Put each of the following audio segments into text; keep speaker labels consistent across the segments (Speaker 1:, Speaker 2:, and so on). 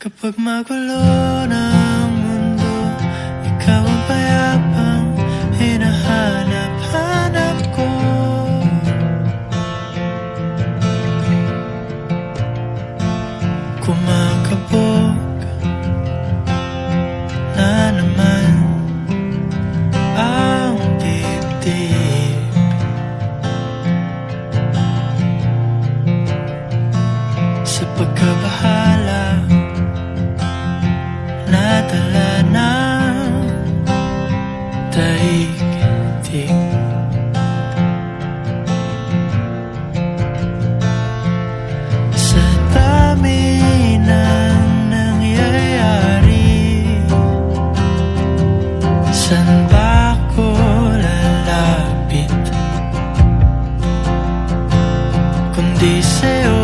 Speaker 1: Kapag magulo ng mundo, ikaw ang payapang hinahanap-hanap ko. Kumakabog na naman ang dibdib. Sa pagkabahala nadala ng daigdig. Sa dami ng nangyayari, saan ba ako lalapit kundi sa'yo?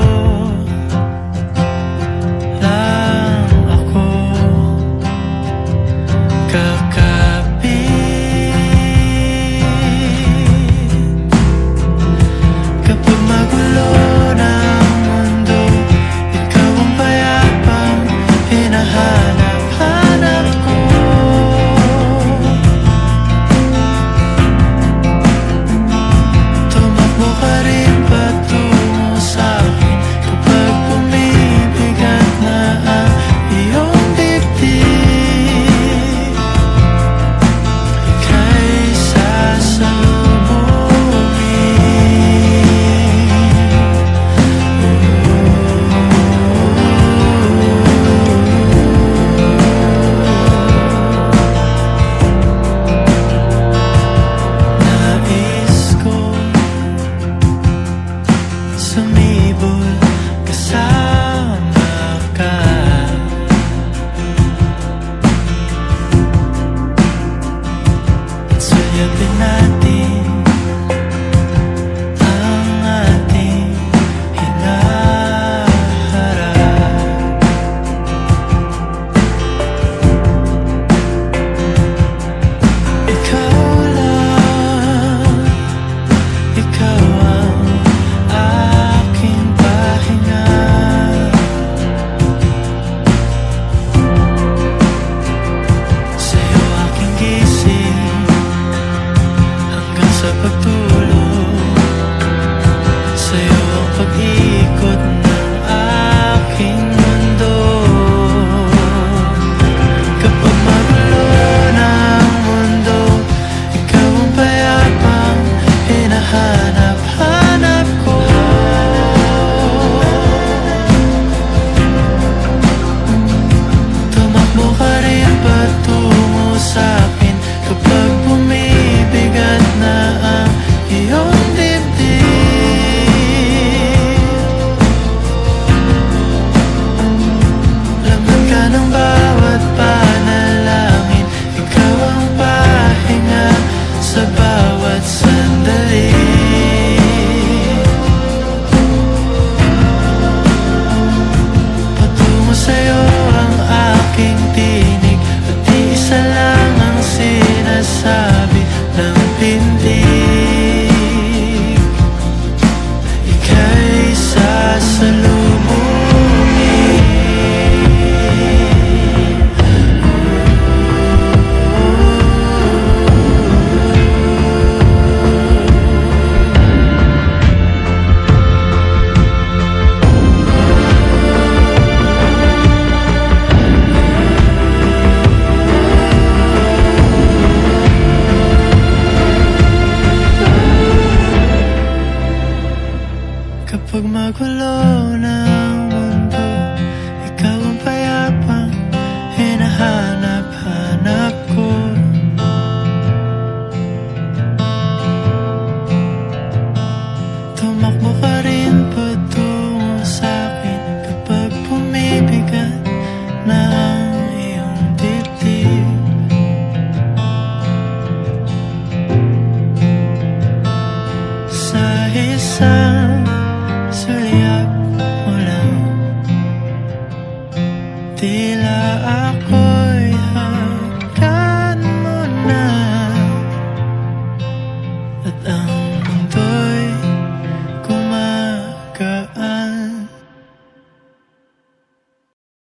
Speaker 1: Sumibol kasama ka, at sulyapin natin ang ating hinaharap. Ikaw lang, ikaw ang sa pagtulog, sa'yo ang pag-ikot ng aking mundo. Kapag magulo ng mundo, ikaw ang payapang hinahanap-hanap ko. Tumakbo ka rin patungo sa'kin kapag bumibigat na ang iyong dibdib. Laman ka ng bawat panalangin, ikaw ang pahinga sa bawat sandali. Patungo sa'yo ang aking tinig, at isa lang ang sinasabi ng pindig. Ika'y sasalubungin. Kapag magulo ng mundo, ikaw ang payapang hinahanap-hanap ko. Tumakbo ka rin patungo sa'kin kapag bumibigat na ang iyong dibdib. Sa isang sulyap mo lang, tila ako